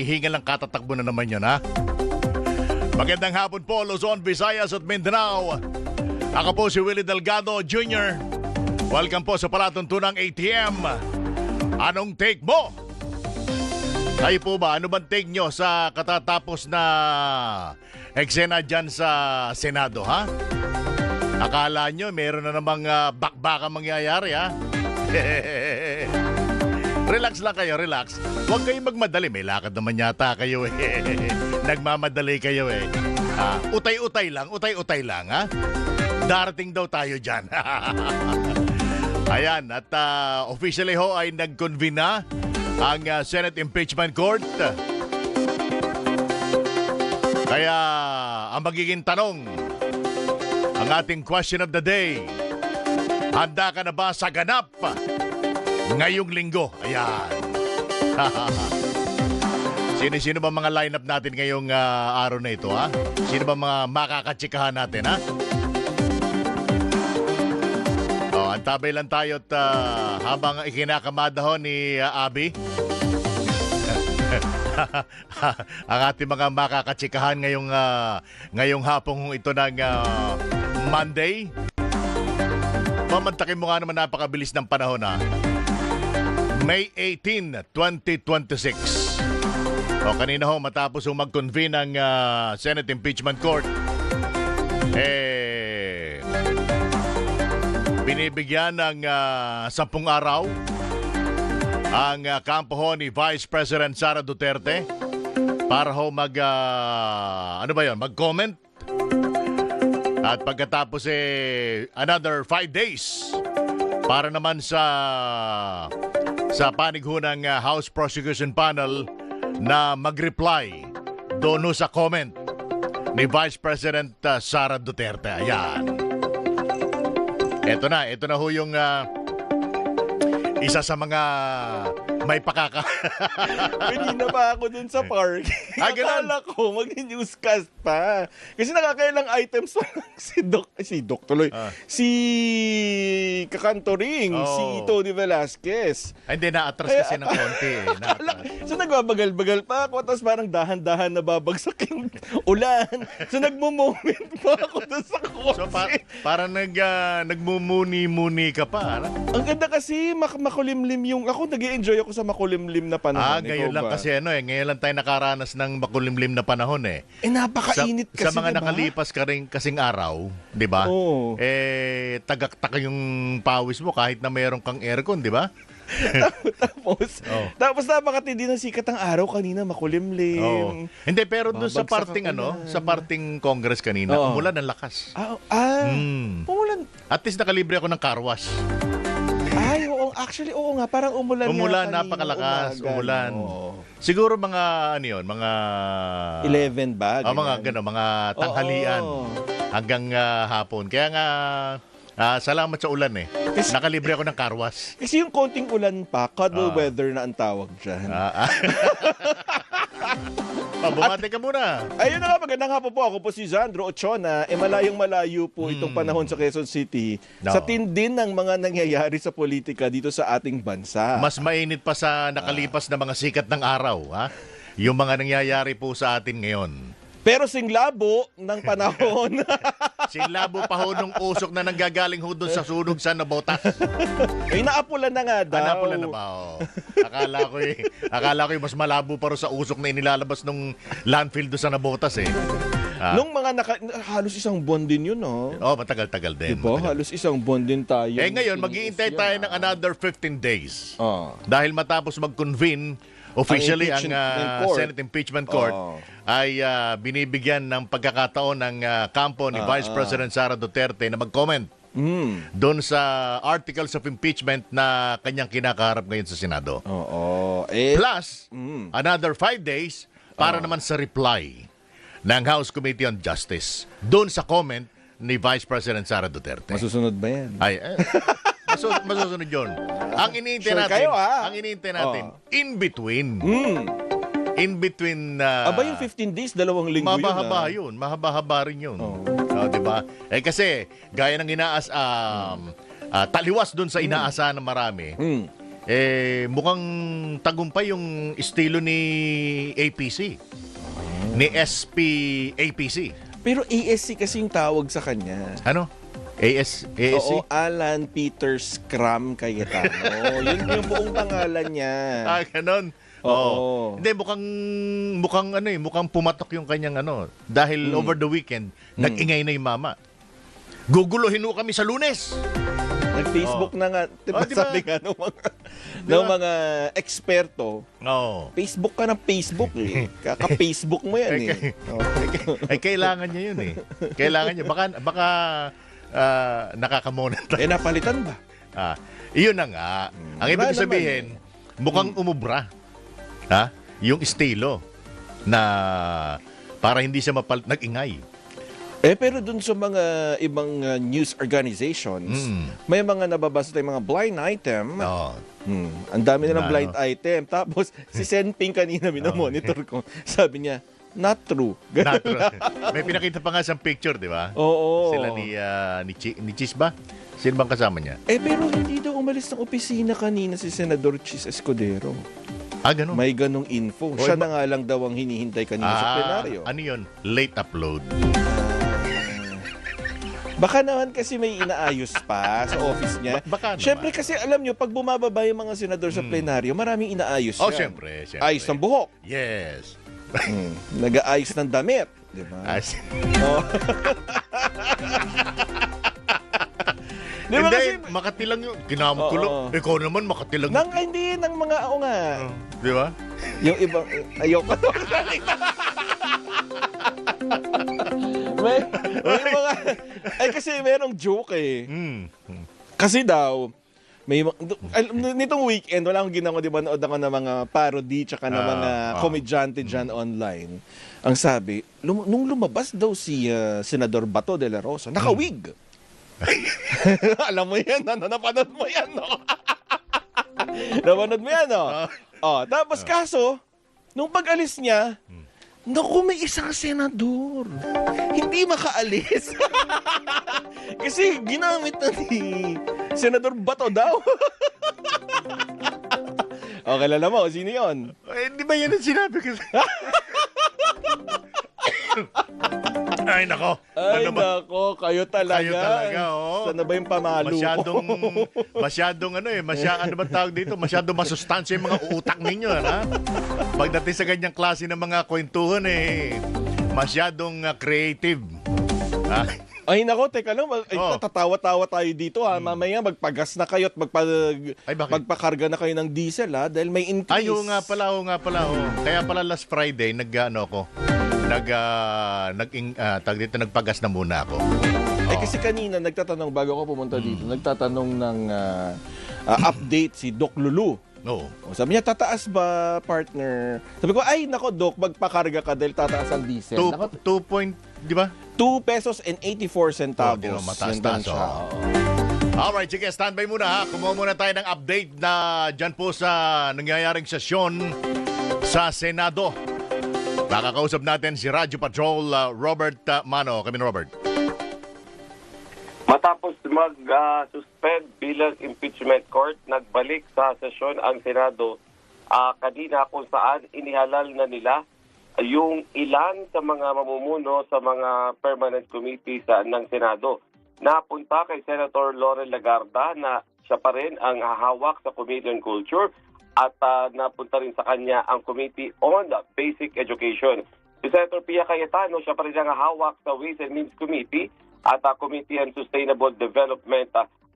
Hihingal lang katatakbo na naman yun, ha? Magandang hapon po, Luzon, Visayas at Mindanao. Ako po si Willie Delgado Jr. Welcome po sa palatuntunang ATM. Anong take mo? Kayo po ba, ano bang take nyo sa katatapos na eksena dyan sa Senado, ha? Akala nyo, meron na namang bakbaka mangyayari, ha? Relax lang kayo, relax. Huwag kayong magmadali. May lakad naman yata kayo eh. Nagmamadali kayo eh. Utay-utay lang, ha? Darating daw tayo dyan. Ayan, at officially ho ay nag-convene na ang Senate Impeachment Court. Kaya ang magiging tanong, ang ating question of the day, handa ka na ba sa ganap ngayong linggo? Ayan. Sino ba mga lineup natin ngayong araw na ito, ha? Sino ba mga makakatsikahan natin, ha? Antabay lang tayo at habang ikinakamada ho ni Abby, ang ating mga makakatsikahan ngayong hapong ito ng Monday. Mamantakin mo nga naman, napakabilis ng panahon, ha? May 18, 2026. Kanina ho, matapos ho mag-convene ang Senate Impeachment Court, binibigyan ng 10 araw ang kampo ho ni Vice President Sara Duterte para ho mag-comment. At pagkatapos another 5 days para naman sa panig ho ng House Prosecution Panel na mag-reply doon sa comment ni Vice President Sara Duterte. Ayan. Ito na ho yung isa sa mga may pakaka. Kanina pa ako dun sa park. Akala ko mag-newscast pa. Kasi nakakailang items pa lang si Doc tuloy. Si Kakantoring, si Tony Velasquez. Ay, hindi, na-atras kasi ng konti. So nagbabagal-bagal pa ako, tapos parang dahan-dahan na babagsak yung ulan. So nagmo-moment pa ako dun sa kotse. So parang nagmumuni-muni ka pa. Ang ganda kasi makulimlim yung... Ako nag-i-enjoy ako sa makulimlim na panahon. Ngayon lang kasi ngayon lang tayo nakaranas ng makulimlim na panahon eh. Napakainit kasi, sa mga diba? nakalipas kasing araw, 'di ba? Oo. Tagak-taka yung pawis mo kahit na mayroon kang aircon, 'di ba? Tapos napakatindi ng sikat ng araw kanina, makulimlim. Hindi, pero doon sa parting Congress kanina, umulan ng lakas. Umulan. At least nakalibre ako ng car wash. Ay, oo. Actually, oo nga. Parang umulan nga napakalakas. umaga, Umulan. no? Siguro mga, mga... 11 ba? Mga tanghalian. Hanggang hapon. Kaya nga, salamat sa ulan eh. Nakalibre ako ng car wash. Kasi yung konting ulan pa, cuddle weather na ang tawag dyan. Bumati ka muna. Ayun na nga, magandang hapon po. Ako po si Jandro Ochona. Malayong-malayo po itong panahon sa Quezon City sa tindin ng mga nangyayari sa politika dito sa ating bansa. Mas mainit pa sa nakalipas na mga sikat ng araw, ha? Yung mga nangyayari po sa atin ngayon. Pero singlabo ng panahon. Sinlabo pa ho nung usok na nanggagaling ho doon sa sunog sa Nabotas. Naapulan na nga daw. Naapulan na ba? Akala ko mas malabo pa ro sa usok na inilalabas nung landfill doon sa Nabotas eh. Nung mga halos isang buwan din yun, no? Matagal-tagal din. Diba? Halos isang buwan din tayo. Ngayon, mag-iintay tayo ng another 15 days. Dahil Dahil matapos mag-convene, officially ang Senate Impeachment Court ay binibigyan ng pagkakataon ng kampo ni Vice President Sara Duterte na mag-comment doon sa articles of impeachment na kanyang kinakaharap ngayon sa Senado. Plus, another 5 days para naman sa reply ng House Committee on Justice doon sa comment ni Vice President Sara Duterte. Masusunod ba yan? Masusunod yun. Ang iniintay natin, in between. In between... Aba yung 15 days, 2 linggo yun. Mahaba rin yun. Diba? Kasi, gaya ng taliwas dun sa inaasahan ng marami, mukhang tagumpay yung estilo ni APC. Ni SP-APC. Pero ASC kasi yung tawag sa kanya. Ano? ASC? Oo, Alan Peter Scrum Cayetano. Yun yung buong pangalan niya. Ganon. Oo. Hindi, mukhang pumatok yung kanyang dahil over the weekend, nag-ingay na yung mama. Guguluhin mo kami sa Lunes. Nag-Facebook na nga, diba, diba? sabi nga ng mga eksperto, Facebook ka ng Facebook eh. Kaka-Facebook mo yan eh. Ay, kailangan niya yun eh. Kailangan niya. Baka nakakamonetize. Napalitan ba? Iyon na nga. Ang ibig sabihin, mukhang umubra. Yung estilo na para hindi siya nag-ingay. Pero dun sa mga ibang news organizations, may mga nababasa tayong mga blind item. Ang dami na ng blind item. Tapos, si Senping kanina minomonitor ko. Sabi niya, not true. Not true. May pinakita pa nga sa picture, di ba? Oo. Sila ni Chis ba? Sino bang kasama niya? Pero hindi daw umalis ng opisina kanina si Senador Chis Escudero. Ganun? May ganong info. Siya na nga lang daw ang hinihintay kanina sa plenaryo. Ano yun? Late upload. Baka naman kasi may inaayos pa sa office niya. Baka naman. Siyempre kasi alam nyo, pag bumababa yung mga senador sa plenaryo, maraming inaayos yan. Siyempre. Ayos ng buhok. Yes. Nag-aayos ng damit. Diba? Diba hindi, Makati lang yun. Kinamkulo. Ikaw naman, Makati lang. Hindi, ng mga nga. Di ba? Yung ibang, ayoko. may mga, kasi merong joke eh. Kasi daw, nitong weekend, wala akong ginawa, di ba, nood ako ng mga parody tsaka ng mga komedyante dyan online. Ang sabi, nung lumabas daw si Senador Bato de la Rosa, naka-wig. Alam mo yan, napanood mo yan, no? Napanood mo yan, no? Tapos kaso, nung pag-alis niya, naku, may isang senador. Hindi makaalis. Kasi ginamit na ni Senador Bato daw. Kilala mo, sino yun? Hindi ba yan ang sinabi ko? Ay, nako. Nako, kayo talaga. Kayo talaga, Sana ba yung pamalo Masyadong ano ba tawag dito? Masyadong masustansya yung mga utak ninyo, Pagdating sa ganyang klase ng mga kwentuhan, masyadong creative. Ay, nako, teka lang. Tatawa-tawa tayo dito, Mamaya magpagas na kayo at magpakarga na kayo ng diesel, Dahil may increase. Oo nga pala. Kaya pala last Friday, nagpagas na muna ako. Kasi kanina nagtatanong, bago ako pumunta dito, nagtatanong ng update si Doc Lulu. Sabi niya, tataas ba, partner? Sabi ko, ay nako Doc, magpakarga ka dahil tataas ang diesel. 2 point, di ba? 2 pesos and 84 centavos. Mataas-taas. Alright, sige, standby muna Kumuha muna tayo ng update na dyan po sa nangyayaring sesyon sa Senado. Nakakausap natin si Radyo Patrol Robert Mano. Kami Robert. Matapos mag-suspend bilang impeachment court, nagbalik sa sesyon ang Senado kanina kung saan inihalal na nila yung ilan sa mga mamumuno sa mga permanent committees ng Senado. Napunta kay Senator Loren Legarda na siya pa rin ang hahawak sa Committee on Culture at napunta rin sa kanya ang Committee on Basic Education. Si Senator Pia Cayetano, siya pa rin ang hawak sa Ways and Means Committee at Committee on Sustainable Development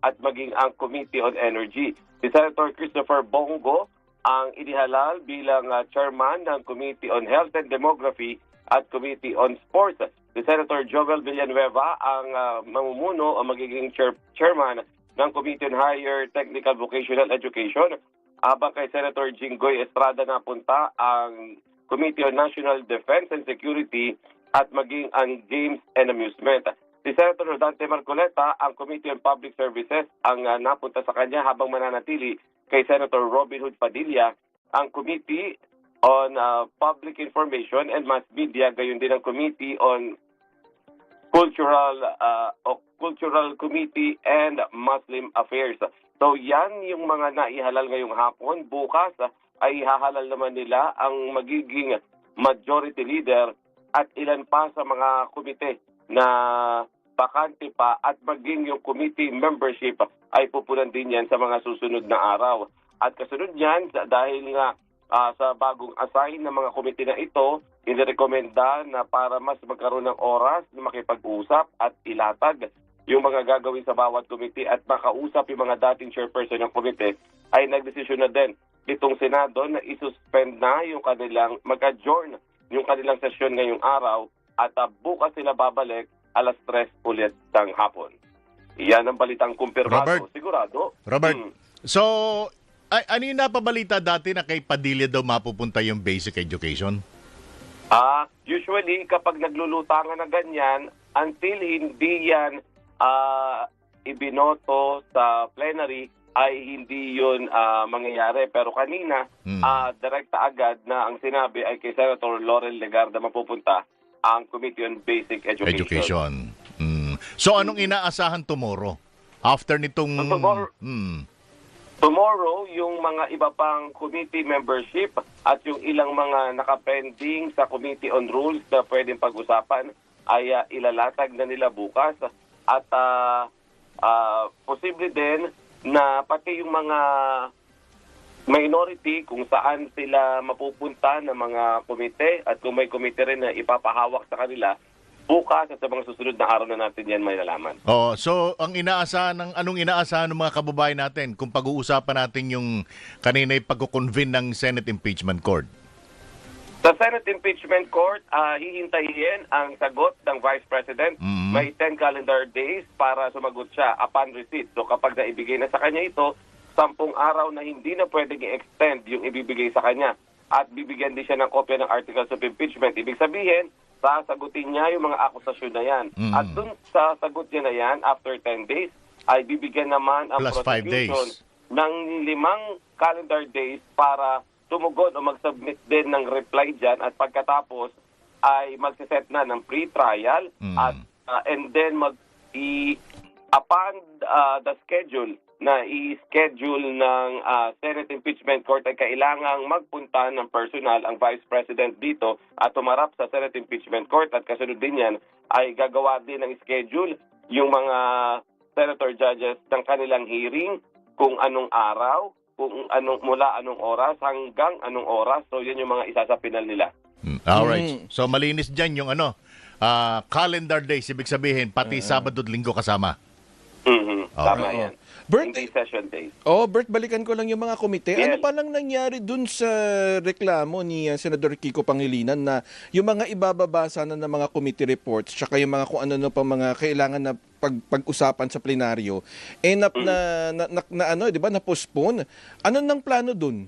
at maging ang Committee on Energy. Si Senator Christopher Bongo ang inihalal bilang chairman ng Committee on Health and Demography at Committee on Sports. Si Senator Joel Villanueva ang mamumuno o magiging chairman ng Committee on Higher Technical Vocational Education. Habang kay Senator Jinggoy Estrada napunta ang Committee on National Defense and Security at maging ang Games and Amusement. Si Senator Rodante Marcoleta, ang Committee on Public Services, ang napunta sa kanya habang mananatili kay Senator Robin Hood Padilla, ang Committee on Public Information and Mass Media, gayon din ang Committee on Cultural Committee and Muslim Affairs. So yan yung mga naihalal ngayong hapon. Bukas ay hahalal naman nila ang magiging majority leader at ilan pa sa mga komite na bakante pa at maging yung committee membership ay pupunan din yan sa mga susunod na araw. At kasunod yan, dahil nga sa bagong assign ng mga komite na ito, inirekomenda na para mas magkaroon ng oras na makipag-usap at ilatag yung mga gagawin sa bawat komite at makausap yung mga dating chairperson ng komite, ay nagdesisyon na din itong Senado na isuspend na yung kanilang, mag-adjourn yung kanilang sesyon ngayong araw at bukas sila babalik alas 3 ulit ng hapon. Iyan ang balitang kumpirmado. Robert. Sigurado. Robert, so ano yung napabalita dati na kay Padilla daw mapupunta yung basic education? Usually, kapag naglulutangan na ganyan, until hindi yan ibinoto sa plenary, ay hindi yun mangyayari. Pero kanina, direkta agad na ang sinabi ay kay Senator Laurel Legarda mapupunta ang Committee on Basic Education. So anong inaasahan tomorrow? After nitong... Tomorrow, yung mga iba pang committee membership at yung ilang mga nakapending sa Committee on Rules na pwedeng pag-usapan ay ilalatag na nila bukas. At posible din na pati yung mga minority kung saan sila mapupunta ng mga komite at kung may komite rin na ipapahawak sa kanila, bukas at sa mga susunod na araw na natin yan may nalaman. So ang anong inaasahan ng mga kababayan natin kung pag-uusapan natin yung kanina pagko-convene ng Senate Impeachment Court? Sa Senate Impeachment Court, hihintayin ang sagot ng Vice President. May 10 calendar days para sumagot siya upon receipt. So kapag naibigay na sa kanya ito, 10 araw na hindi na pwedeng i-extend yung ibibigay sa kanya. At bibigyan din siya ng kopya ng Articles of Impeachment. Ibig sabihin, sasagutin niya yung mga akusasyon na yan. At dun sa sagot niya na yan, after 10 days, ay bibigyan naman ang plus 5 prosecution days ng 5 calendar days para tumugon o mag-submit din ng reply dyan at pagkatapos ay magsiset na ng pre-trial at and then upon the schedule na i-schedule ng Senate Impeachment Court ay kailangang magpunta ng personal ang Vice President dito at tumarap sa Senate Impeachment Court at kasunod din yan ay gagawa din ng schedule yung mga senator judges ng kanilang hearing kung anong araw, kung mula anong oras hanggang anong oras. So yan yung mga isasapinal nila. Alright. So malinis dyan yung calendar days, ibig sabihin pati Sabado at Linggo kasama. Tama yan. Bert, Hindi session days. Bert, balikan ko lang yung mga komite. Yes. Ano pa lang nangyari dun sa reklamo ni Senador Kiko Pangilinan na yung mga ibababasa na ng mga committee reports tsaka yung mga kung ano pa mga kailangan na pag-usapan sa plenaryo di ba, na-postpone. Ano nang plano dun?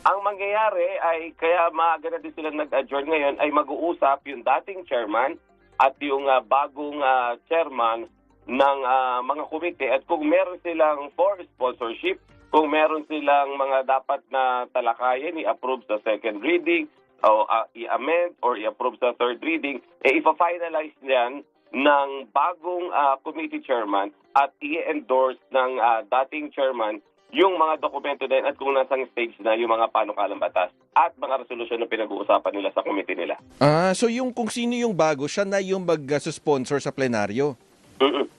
Ang mangyayari ay kaya maaga na din silang nag-adjourn ngayon ay mag-uusap yung dating chairman at yung bagong chairman ng mga komite at kung meron silang for sponsorship, kung meron silang mga dapat na talakayin, i-approve sa second reading o i-amend or i-approve sa third reading, ipa-finalize niyan ng bagong committee chairman at i-endorse ng dating chairman yung mga dokumento din at kung nasang stage na yung mga panukalang batas at mga resolusyon na pinag-uusapan nila sa committee nila. So yung kung sino yung bago, siya na yung mag-sponsor sa plenaryo?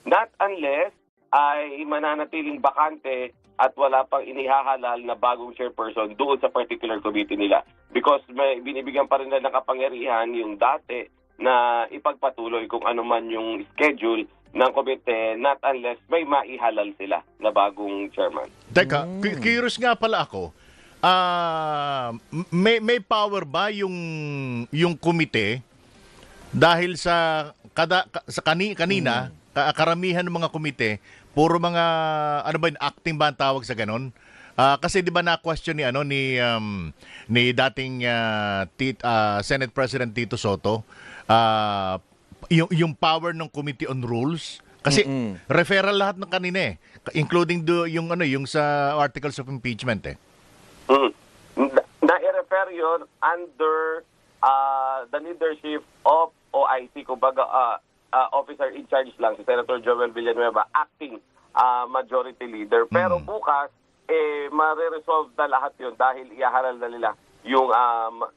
Not unless ay mananatiling bakante at wala pang inihahalal na bagong chairperson doon sa particular committee nila. Because may binibigyan pa rin nila ng kapangyarihan yung dati na ipagpatuloy kung ano man yung schedule ng komite, not unless may maihalal sila na bagong chairman. Teka, curious nga pala ako. May power ba yung komite dahil sa kanina karamihan ng mga komite puro mga acting ba ang tawag sa ganon? Kasi 'di ba na-question ni dating Senate President Tito Soto yung power ng Committee on Rules kasi referral lahat ng kanina including yung sa Articles of Impeachment Na-refer yun under the leadership of OIC, kumbaga officer in charge lang si Senator Joel Villanueva acting majority leader. Pero bukas, ma-resolve na lahat yun dahil ihahalal na nila yung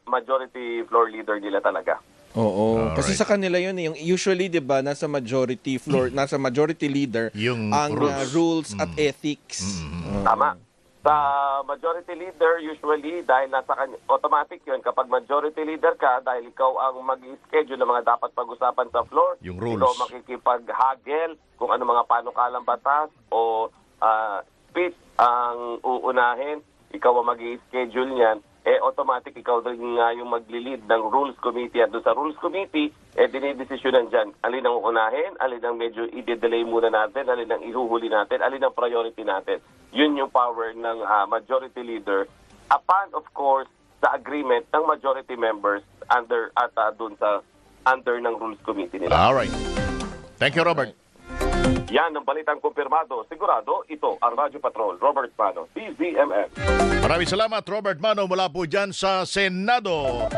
majority floor leader nila talaga. Oo. Kasi sa kanila yun, yung usually 'di ba, nasa majority floor, nasa majority leader Yung ang rules at ethics. Tama. Sa majority leader, usually, dahil nasa automatic yun, kapag majority leader ka, dahil ikaw ang mag-schedule ng mga dapat pag-usapan sa floor, Yung rules. ikaw makikipaghagel kung ano mga panukalang batas o speech ang uunahin, ikaw ang mag-schedule niyan, automatic ikaw din nga yung magli-lead ng Rules Committee. At doon sa Rules Committee, dinidesisyonan dyan, alin ang uunahin, alin ang medyo i-delay muna natin, alin ang ihuhuli natin, alin ang priority natin. Yun yung power ng majority leader upon, of course, sa agreement ng majority members under at doon sa under ng Rules Committee nila. Alright. Thank you, Robert. Yan ang balitang kumpirmado. Sigurado, ito ang Radyo Patrol. Robert Mano, DZMM. Maraming salamat, Robert Mano, mula po dyan sa Senado.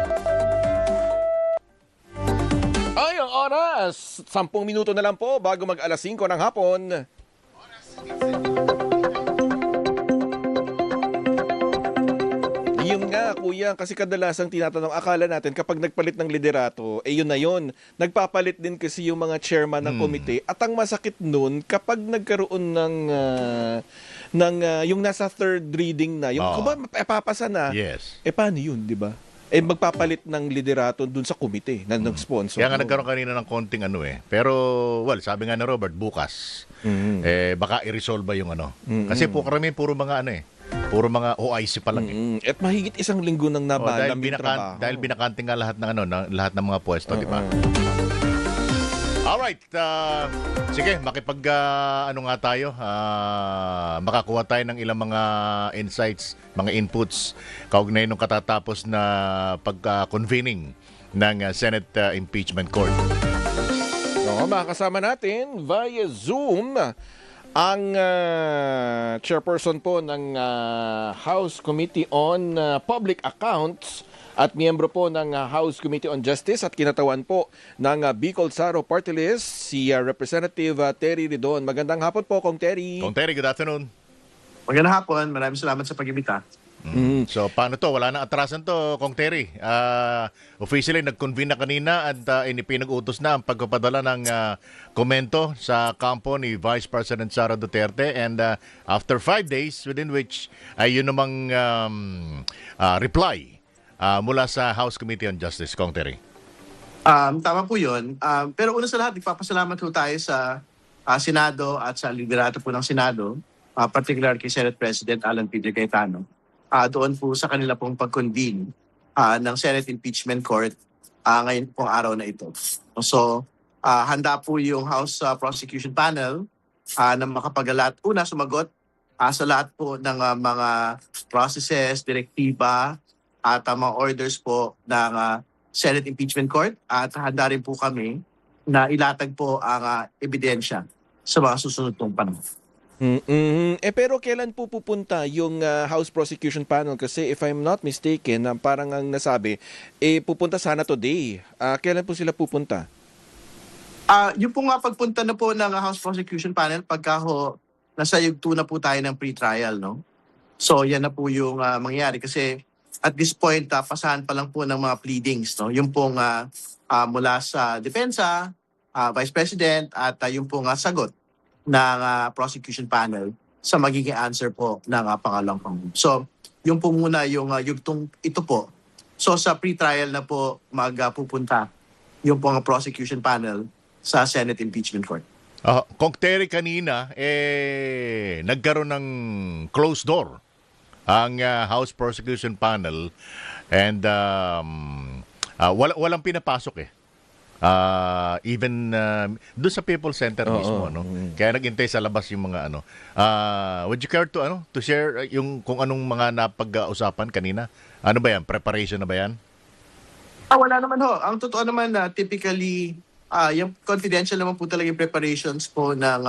Ay, ang oras! 10 minuto na lang po bago mag-alas 5 ng hapon. Yun nga, kuya, kasi kadalasang tinatanong, akala natin kapag nagpalit ng liderato, yun na yun. Nagpapalit din kasi yung mga chairman ng komite. At ang masakit nun, kapag nagkaroon ng yung nasa third reading na, yung papasa na, Yes. paano yun, di ba? Magpapalit ng liderato dun sa komite na ng sponsor. Kaya nga nagkaroon kanina ng konting Pero, sabi nga ni Robert, bukas, baka i-resolve ba yung Kasi po karamihan puro mga puro mga OIC pa lang At mahigit 1 linggo nang nabalam yung trabaho. Dahil binakanting nga lahat ng lahat ng mga pwesto, di ba? Alright, sige, nga tayo, makakuha tayo ng ilang mga insights, mga inputs, kaugnay nung katatapos na pagka-convening ng Senate Impeachment Court. Makakasama natin via Zoom ang chairperson po ng House Committee on Public Accounts at miyembro po ng House Committee on Justice at kinatawan po ng Bicol Saro Party List, si Representative Terry Ridon. Magandang hapon po, Kong Terry. Kong Terry, good afternoon. Magandang hapon. Maraming salamat sa pag-imbita. So, paano to? Wala na atrasan to, Kong Terry. Officially, nag-convene na kanina at pinag-utos na ang pagpapadala ng komento sa kampo ni Vice President Sara Duterte. And after 5 days, within which ay yun namang reply mula sa House Committee on Justice, Kong Terry. Tama po yun. Pero una sa lahat, ipapasalamat po tayo sa Senado at sa liderato po ng Senado, particular kay Senate President Alan Peter Cayetano. Doon po sa kanila pong pag-convene ng Senate Impeachment Court ngayon pong araw na ito. So, handa po yung House Prosecution Panel na una sumagot sa lahat po ng mga processes, direktiba at mga orders po ng Senate Impeachment Court at handa rin po kami na ilatag po ang ebidensya sa mga susunod pong panahon. Pero kailan po pupunta yung House Prosecution Panel? Kasi if I'm not mistaken, parang ang nasabi, pupunta sana today. Kailan po sila pupunta? Yung po nga pagpunta na po ng House Prosecution Panel pagka nasa yugto na po tayo ng pre-trial, no? So yan na po yung mangyayari kasi at this point, pasahan pa lang po ng mga pleadings, no? Yung pong mula sa depensa, Vice President at yung pong sagot ng prosecution panel sa magiging answer po ng pangalawang pangulo. So, yung po muna yung yugtong ito po. So, sa pre-trial na po magpupunta yung pong prosecution panel sa Senate Impeachment Court. Kong Terry, kanina, nagkaroon ng closed door ang House Prosecution Panel and walang pinapasok even doon sa People Center mismo, no? Kaya naghintay sa labas yung mga would you care to share yung kung anong mga napag-usapan kanina? Ano ba yan? Preparation na ba yan? Wala naman ho. Ang totoo naman typically yung confidential naman po talaga yung preparations po ng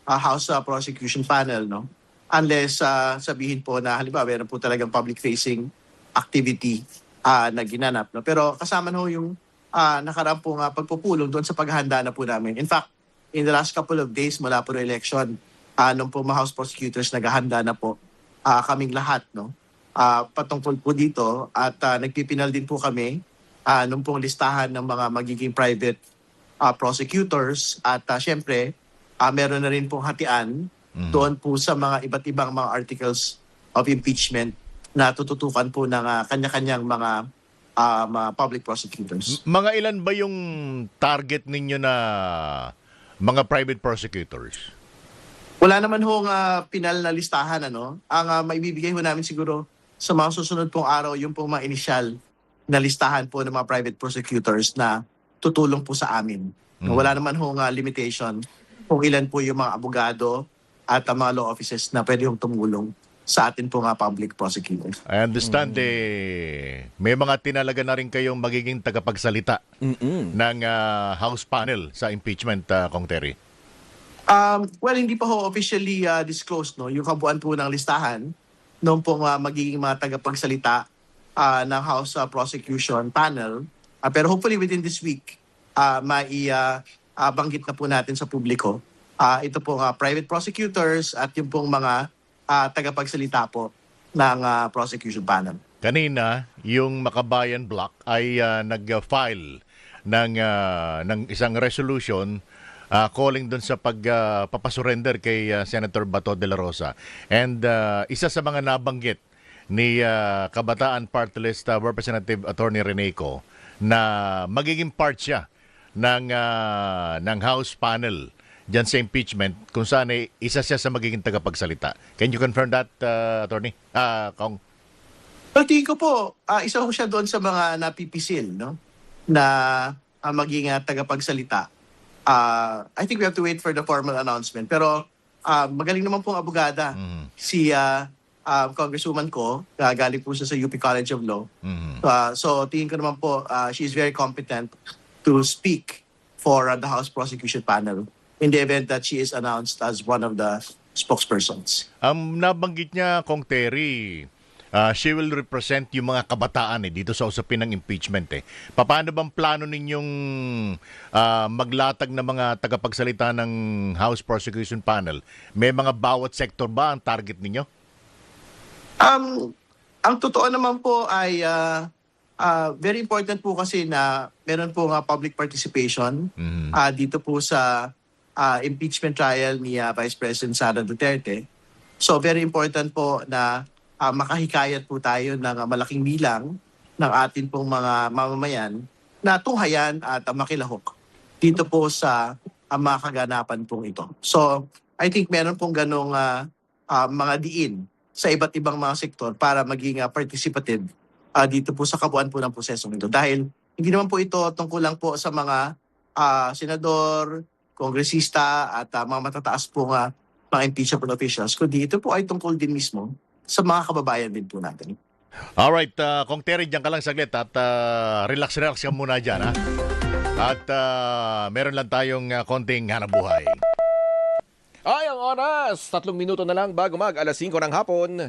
House Prosecution Panel, no? Unless sabihin po na halimbawa meron po talagang public facing activity na ginanap, no? Pero kasama ho yung nakaraan po pagpupulong doon sa paghahanda na po namin. In fact, in the last couple of days mula po ng election, nung po mga House prosecutors naghahanda na po kaming lahat, no? Patungkol po dito at nagpipinal din po kami nung pong listahan ng mga magiging private prosecutors at syempre meron na rin pong hatian doon po sa mga iba't ibang mga articles of impeachment na tututukan po ng kanya-kanyang mga public prosecutors. Mga ilan ba yung target ninyo na mga private prosecutors? Wala naman hong pinal na listahan, ano? Ang maibibigay ho namin siguro sa mga susunod pong araw, yung pong mga initial na listahan po ng mga private prosecutors na tutulong po sa amin. Wala naman hong limitation kung ilan po yung mga abogado at mga law offices na pwede hong tumulong sa atin po public prosecutors. I understand may mga tinalaga na rin kayong magiging tagapagsalita ng House panel sa impeachment, Kong Terry. Well, hindi pa ho officially disclosed, no, yung kabuuan po ng listahan noong pong magiging mga tagapagsalita ng House Prosecution Panel. Pero hopefully within this week, banggit na po natin sa publiko. Ito pong private prosecutors at yung pong mga tagapagsalita po ng prosecution panel. Kanina, yung Makabayan Bloc ay nag-file ng isang resolution calling doon sa pagpapasurrender kay Senator Bato de la Rosa. And isa sa mga nabanggit ni Kabataan Party List Representative Attorney Reneco na magiging part siya ng House panel dyan sa impeachment kung saan isa siya sa magiging tagapagsalita. Can you confirm that, Attorney? Kong? Well, tingin ko po, isa ko siya doon sa mga napipisil, no? Na maging tagapagsalita. I think we have to wait for the formal announcement. Pero magaling naman pong abogada si Congresswoman ko, galing po siya sa UP College of Law. So tingin ko naman po, she is very competent to speak for the House Prosecution Panel in the event that she is announced as one of the spokespersons. Nabanggit niya, Kong Terry, she will represent yung mga kabataan dito sa usapin ng impeachment. Paano bang plano ninyong maglatag ng mga tagapagsalita ng House Prosecution Panel? May mga bawat sektor ba ang target ninyo? Ang totoo naman po ay very important po kasi na meron po public participation dito po sa impeachment trial ni Vice President Sara Duterte. So very important po na makahikayat po tayo ng malaking bilang ng atin pong mga mamamayan na tunghayan at makilahok dito po sa mga kaganapan pong ito. So I think meron pong ganong mga diin sa iba't ibang mga sektor para maging participative dito po sa kabuuan po ng prosesong ito. Dahil hindi naman po ito tungkol lang po sa mga senador, kongresista at mga matataas po mga impeachable officials, kundi ito po ay tungkol din mismo sa mga kababayan din po natin. Alright, Kong Terry, dyan ka lang saglit at relax ka muna dyan. Ha? At meron lang tayong konting hanapbuhay. Ay, ang oras! 3 minuto na lang bago mag 5:00 ng hapon.